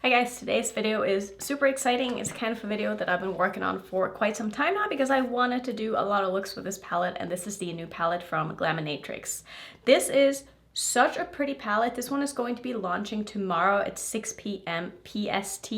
Hi guys, today's video is super exciting. It's kind of a video that I've been working on for quite some time now because I wanted to do a lot of looks with this palette, and this is the new palette from Glaminatrix. This is such a pretty palette. This one is going to be launching tomorrow at 6 p.m. PST.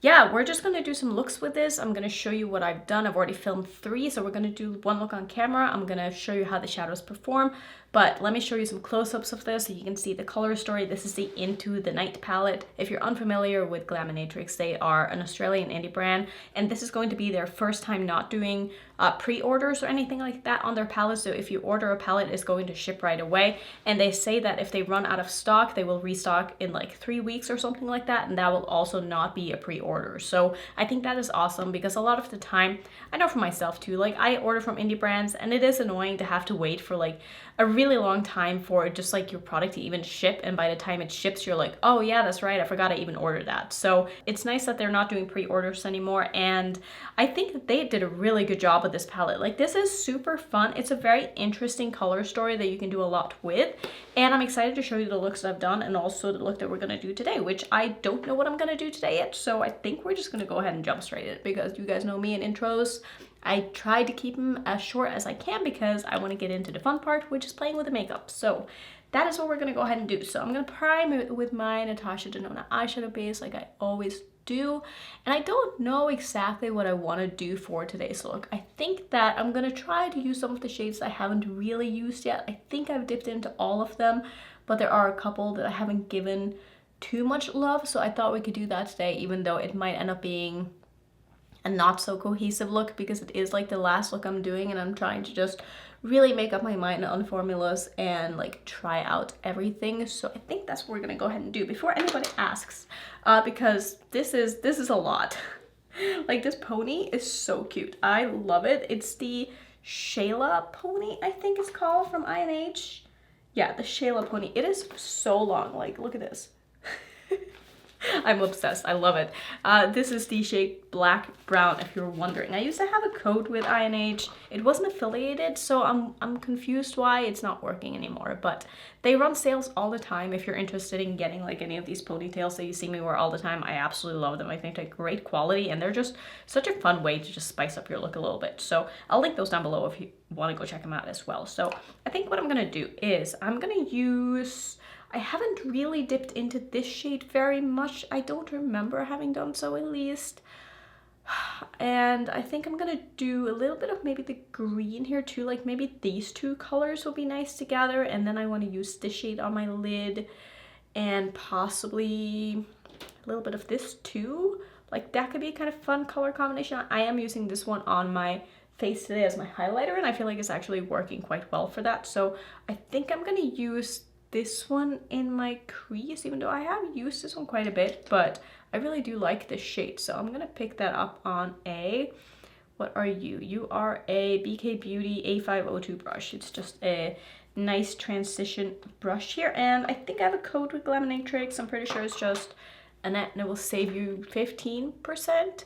Yeah, we're just gonna do some looks with this. I'm gonna show you what I've done. I've already filmed 3, so we're gonna do one look on camera. I'm gonna show you how the shadows perform, but let me show you some close-ups of this so you can see the color story. This is the Into the Night palette. If you're unfamiliar with Glaminatrix, they are an Australian indie brand, and this is going to be their first time not doing pre-orders or anything like that on their palette. So if you order a palette, it's going to ship right away, and they say that if they run out of stock, they will restock in like 3 weeks or something like that, and that will also not be a pre-order. So I think that is awesome because a lot of the time, I know for myself too, like I order from indie brands and it is annoying to have to wait for like a really long time for just like your product to even ship, and by the time it ships you're like, oh yeah, that's right, I forgot I even ordered that. So it's nice that they're not doing pre-orders anymore, and I think that they did a really good job with this palette. Like, this is super fun. It's a very interesting color story that you can do a lot with, and I'm excited to show you the looks that I've done and also the look that we're gonna do today, which I don't know what I'm gonna do today yet, so I think we're just gonna go ahead and jump straight in because you guys know me in intros. I try to keep them as short as I can because I want to get into the fun part, which is playing with the makeup. So that is what we're going to go ahead and do. So I'm going to prime it with my Natasha Denona eyeshadow base like I always do. And I don't know exactly what I want to do for today's look. I think that I'm going to try to use some of the shades I haven't really used yet. I think I've dipped into all of them, but there are a couple that I haven't given too much love. So I thought we could do that today, even though it might end up being a not so cohesive look because it is like the last look I'm doing, and I'm trying to just really make up my mind on formulas and like try out everything. So I think that's what we're gonna go ahead and do before anybody asks, because this is a lot. Like, this pony is so cute. I love it. It's the Shayla pony, I think it's called, from INH. Yeah, the Shayla pony. It is so long. Like, look at this. I'm obsessed. I love it. This is the shade Black Brown, if you're wondering. I used to have a code with INH. It wasn't affiliated, so I'm confused why it's not working anymore. But they run sales all the time. If you're interested in getting like any of these ponytails that you see me wear all the time, I absolutely love them. I think they're great quality, and they're just such a fun way to just spice up your look a little bit. So I'll link those down below if you want to go check them out as well. So I think what I'm gonna do is I'm gonna use... I haven't really dipped into this shade very much. I don't remember having done so, at least. And I think I'm gonna do a little bit of maybe the green here too. Like, maybe these two colors will be nice together. And then I want to use this shade on my lid and possibly a little bit of this too. Like, that could be a kind of fun color combination. I am using this one on my face today as my highlighter, and I feel like it's actually working quite well for that. So I think I'm gonna use this one in my crease, even though I have used this one quite a bit, but I really do like this shade. So I'm gonna pick that up on a, what are you? You are a BK Beauty A502 brush. It's just a nice transition brush here, and I think I have a code with Glaminatrix. I'm pretty sure it's just Annette, and it will save you 15%.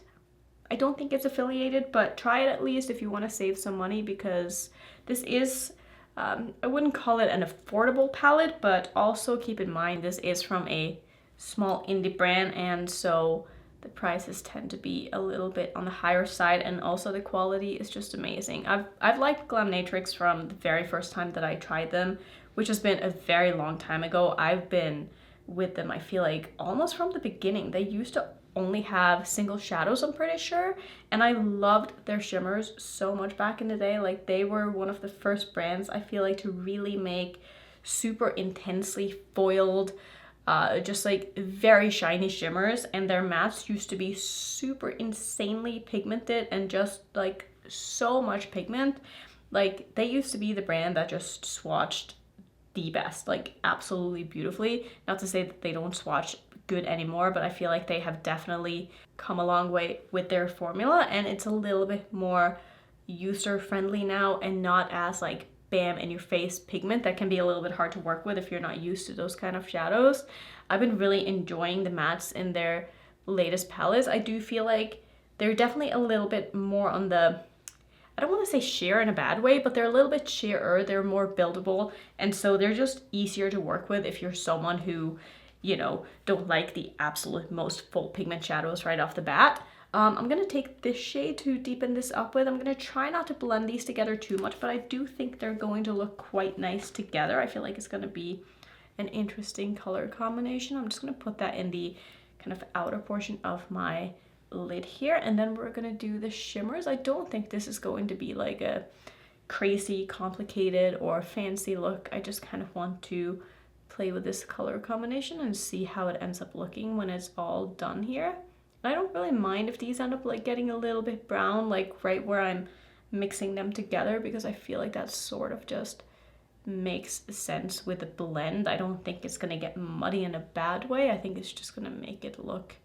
I don't think it's affiliated, but try it at least if you want to save some money, because this is I wouldn't call it an affordable palette, but also keep in mind this is from a small indie brand, and so the prices tend to be a little bit on the higher side, and also the quality is just amazing. I've liked Glaminatrix from the very first time that I tried them, which has been a very long time ago. I've been with them, I feel like, almost from the beginning. They used to only have single shadows, I'm pretty sure, and I loved their shimmers so much back in the day. Like, they were one of the first brands, I feel like, to really make super intensely foiled, just like very shiny shimmers, and their mattes used to be super insanely pigmented and just like so much pigment. Like, they used to be the brand that just swatched the best, like absolutely beautifully. Not to say that they don't swatch good anymore, but I feel like they have definitely come a long way with their formula, and it's a little bit more user friendly now and not as like bam in your face pigment that can be a little bit hard to work with if you're not used to those kind of shadows. I've been really enjoying the mattes in their latest palettes. I do feel like they're definitely a little bit more on the, I don't want to say sheer in a bad way, but they're a little bit sheerer. They're more buildable, and so they're just easier to work with if you're someone who you know, don't like the absolute most full pigment shadows right off the bat. I'm gonna take this shade to deepen this up with. I'm gonna try not to blend these together too much, but I do think they're going to look quite nice together. I feel like it's gonna be an interesting color combination. I'm just gonna put that in the kind of outer portion of my lid here, and then we're gonna do the shimmers. I don't think this is going to be like a crazy complicated or fancy look. I just kind of want to play with this color combination and see how it ends up looking when it's all done here. I don't really mind if these end up like getting a little bit brown, like right where I'm mixing them together, because I feel like that sort of just makes sense with the blend. I don't think it's gonna get muddy in a bad way. I think it's just gonna make it look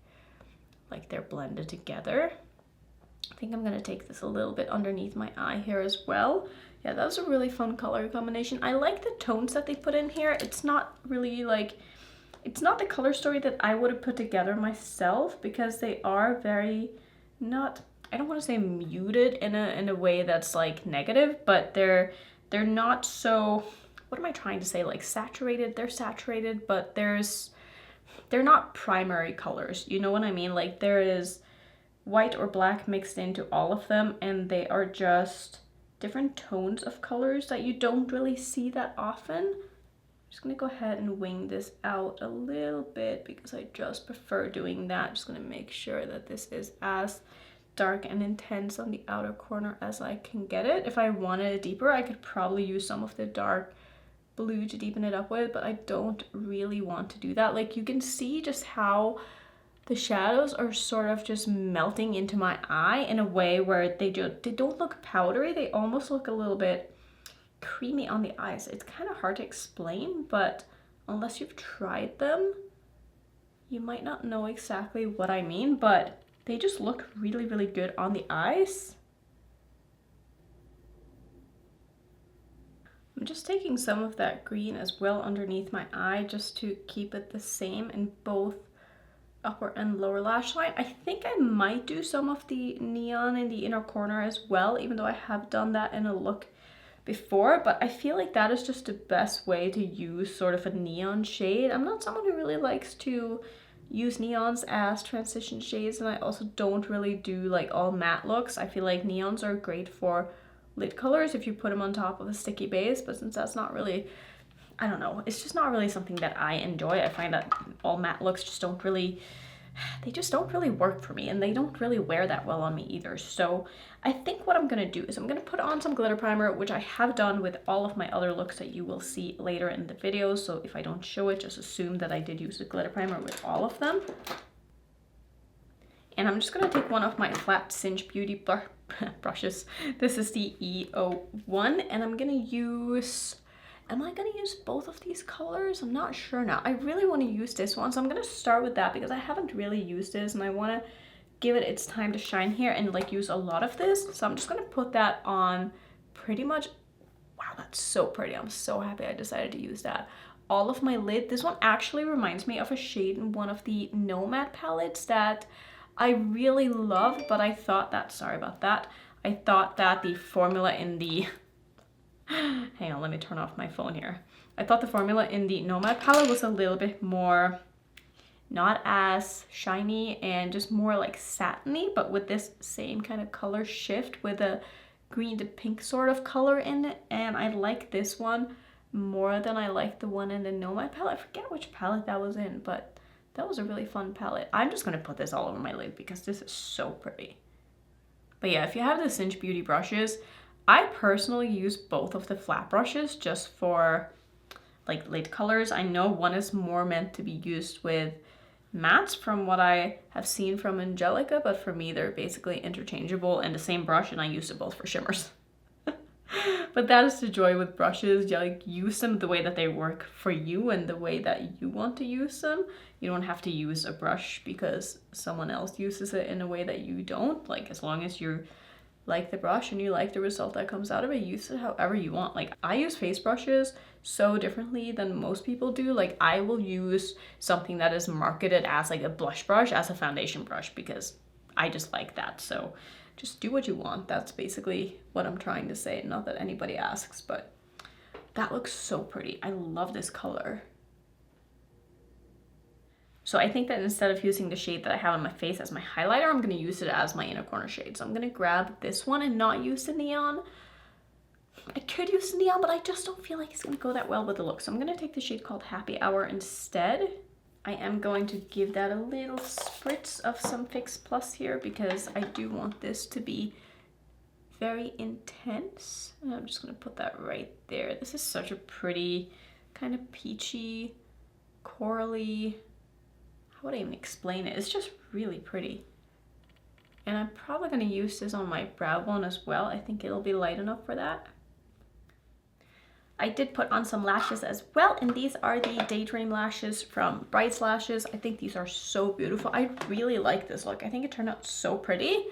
like they're blended together. I think I'm gonna take this a little bit underneath my eye here as well. Yeah, that was a really fun color combination. I like the tones that they put in here. It's not really like, it's not the color story that I would have put together myself, because they are very not, I don't want to say muted in a way that's like negative, but they're not so, what am I trying to say, like saturated. They're saturated, but they're not primary colors, you know what I mean? Like there is white or black mixed into all of them, and they are just different tones of colors that you don't really see that often. I'm just gonna go ahead and wing this out a little bit because I just prefer doing that. Just gonna make sure that this is as dark and intense on the outer corner as I can get it. If I wanted it deeper, I could probably use some of the dark blue to deepen it up with, but I don't really want to do that. Like you can see just how the shadows are sort of just melting into my eye in a way where they don't look powdery. They almost look a little bit creamy on the eyes. It's kind of hard to explain, but unless you've tried them, you might not know exactly what I mean, but they just look really, really good on the eyes. I'm just taking some of that green as well underneath my eye just to keep it the same in both upper and lower lash line. I think I might do some of the neon in the inner corner as well, even though I have done that in a look before, but I feel like that is just the best way to use sort of a neon shade. I'm not someone who really likes to use neons as transition shades, and I also don't really do like all matte looks. I feel like neons are great for lid colors if you put them on top of a sticky base, but since that's not really, I don't know, it's just not really something that I enjoy. I find that all matte looks just don't really, they just don't really work for me, and they don't really wear that well on me either. So I think what I'm gonna do is I'm gonna put on some glitter primer, which I have done with all of my other looks that you will see later in the video. So if I don't show it, just assume that I did use a glitter primer with all of them. And I'm just gonna take one of my flat cinch beauty brushes. This is the E01, and I'm gonna use, am I gonna use both of these colors? I'm not sure now. I really want to use this one, so I'm gonna start with that because I haven't really used this and I want to give it its time to shine here and like use a lot of this. So I'm just gonna put that on pretty much, wow, that's so pretty. I'm so happy I decided to use that. All of my lid. This one actually reminds me of a shade in one of the Nomad palettes that I really love, but I thought that, sorry about that, I thought that the formula in the, hang on, let me turn off my phone here. I thought the formula in the Nomad palette was a little bit more, not as shiny and just more like satiny, but with this same kind of color shift with a green to pink sort of color in it. And I like this one more than I like the one in the Nomad palette. I forget which palette that was in, but that was a really fun palette. I'm just gonna put this all over my lid because this is so pretty. But yeah, if you have the Cinch Beauty brushes, I personally use both of the flat brushes just for like lid colors. I know one is more meant to be used with mattes from what I have seen from Angelica, but for me they're basically interchangeable and the same brush, and I use them both for shimmers. But that is the joy with brushes. You like use them the way that they work for you and the way that you want to use them. You don't have to use a brush because someone else uses it in a way that you don't. Like as long as you like the brush and you like the result that comes out of it, use it however you want. Like I use face brushes so differently than most people do. Like I will use something that is marketed as like a blush brush as a foundation brush because I just like that. So just do what you want. That's basically what I'm trying to say. Not that anybody asks, but that looks so pretty. I love this color. So I think that instead of using the shade that I have on my face as my highlighter, I'm going to use it as my inner corner shade. So I'm going to grab this one and not use the neon. I could use the neon, but I just don't feel like it's going to go that well with the look. So I'm going to take the shade called Happy Hour instead. I am going to give that a little spritz of some Fix Plus here because I do want this to be very intense. And I'm just going to put that right there. This is such a pretty kind of peachy, corally, how would I even explain it? It's just really pretty. And I'm probably going to use this on my brow bone as well. I think it'll be light enough for that. I did put on some lashes as well, and these are the Daydream lashes from Brights Lashes. I think these are so beautiful. I really like this look. I think it turned out so pretty.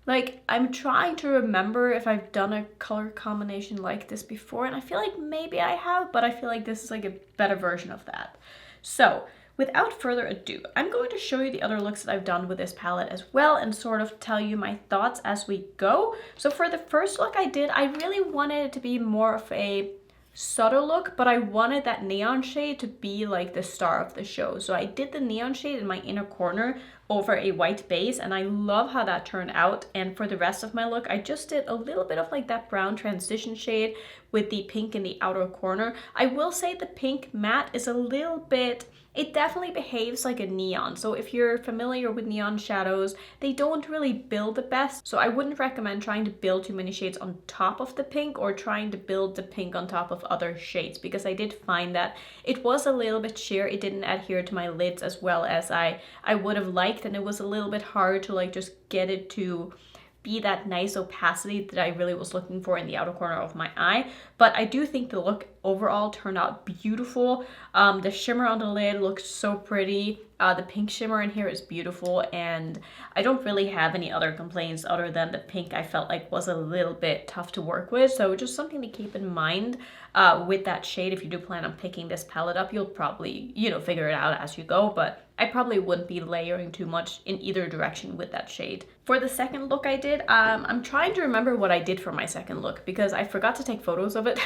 Like, I'm trying to remember if I've done a color combination like this before, and I feel like maybe I have, but I feel like this is like a better version of that. So, without further ado, I'm going to show you the other looks that I've done with this palette as well and sort of tell you my thoughts as we go. So for the first look I did, I really wanted it to be more of a subtle look, but I wanted that neon shade to be like the star of the show. So I did the neon shade in my inner corner over a white base, and I love how that turned out. And for the rest of my look, I just did a little bit of like that brown transition shade with the pink in the outer corner. I will say the pink matte is a little bit, it definitely behaves like a neon. So if you're familiar with neon shadows, they don't really build the best. So I wouldn't recommend trying to build too many shades on top of the pink or trying to build the pink on top of other shades, because I did find that it was a little bit sheer. It didn't adhere to my lids as well as I would have liked, and it was a little bit hard to like just get it to be that nice opacity that I really was looking for in the outer corner of my eye. But I do think the look overall turned out beautiful. The shimmer on the lid looks so pretty. The pink shimmer in here is beautiful, and I don't really have any other complaints other than the pink I felt like was a little bit tough to work with. So just something to keep in mind with that shade. If you do plan on picking this palette up, you'll probably, you know, figure it out as you go, but I probably wouldn't be layering too much in either direction with that shade. For the second look I did, I'm trying to remember what I did for my second look because I forgot to take photos of it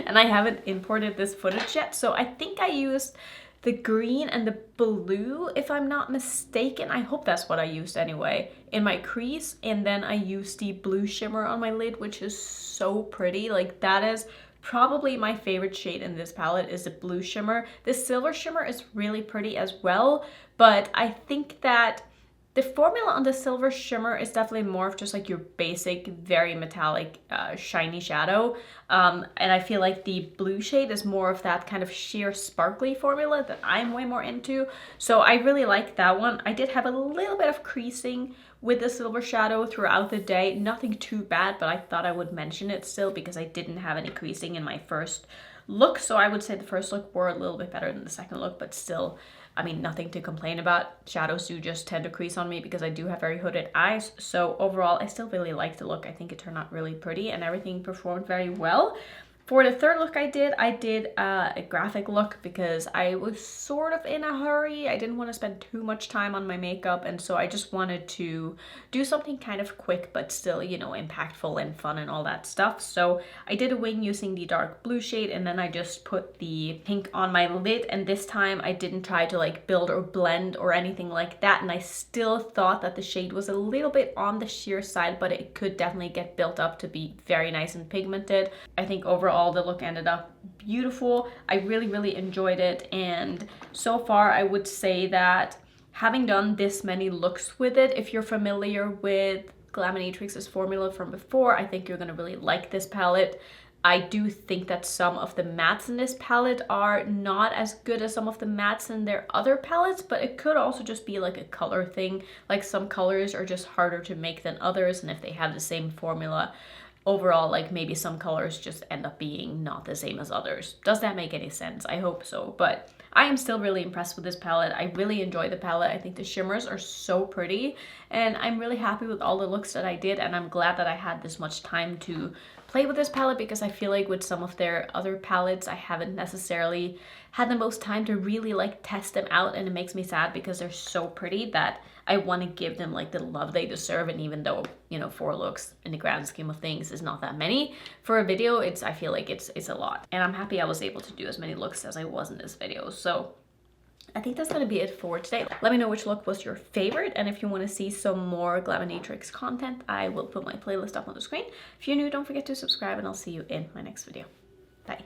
and I haven't imported this footage yet. So I think I used the green and the blue, if I'm not mistaken. I hope that's what I used anyway, in my crease. And then I used the blue shimmer on my lid, which is so pretty. Like, that is probably my favorite shade in this palette, is the blue shimmer. The silver shimmer is really pretty as well, but I think that the formula on the silver shimmer is definitely more of just like your basic, very metallic, shiny shadow. And I feel like the blue shade is more of that kind of sheer sparkly formula that I'm way more into. So I really like that one. I did have a little bit of creasing with the silver shadow throughout the day. Nothing too bad, but I thought I would mention it still because I didn't have any creasing in my first look. So I would say the first look were a little bit better than the second look, but still, I mean, nothing to complain about. Shadows do just tend to crease on me because I do have very hooded eyes. So overall, I still really like the look. I think it turned out really pretty and everything performed very well. For the third look I did a graphic look because I was sort of in a hurry. I didn't want to spend too much time on my makeup, and so I just wanted to do something kind of quick but still, you know, impactful and fun and all that stuff. So I did a wing using the dark blue shade, and then I just put the pink on my lid, and this time I didn't try to like build or blend or anything like that, and I still thought that the shade was a little bit on the sheer side, but it could definitely get built up to be very nice and pigmented. I think overall the look ended up beautiful. I really enjoyed it, and so far I would say that having done this many looks with it, if you're familiar with Glaminatrix's formula from before, I think you're gonna really like this palette. I do think that some of the mattes in this palette are not as good as some of the mattes in their other palettes, but it could also just be like a color thing. Like, some colors are just harder to make than others, and if they have the same formula, overall, like, maybe some colors just end up being not the same as others. Does that make any sense? I hope so. But I am still really impressed with this palette. I really enjoy the palette. I think the shimmers are so pretty, and I'm really happy with all the looks that I did, and I'm glad that I had this much time to play with this palette, because I feel like with some of their other palettes I haven't necessarily had the most time to really like test them out, and it makes me sad because they're so pretty that I want to give them like the love they deserve. And even though, you know, 4 looks in the grand scheme of things is not that many for a video, I feel like it's a lot, and I'm happy I was able to do as many looks as I was in this video. So I think that's gonna be it for today. Let me know which look was your favorite, and if you want to see some more Glaminatrix content, I will put my playlist up on the screen. If you're new, don't forget to subscribe, and I'll see you in my next video. Bye.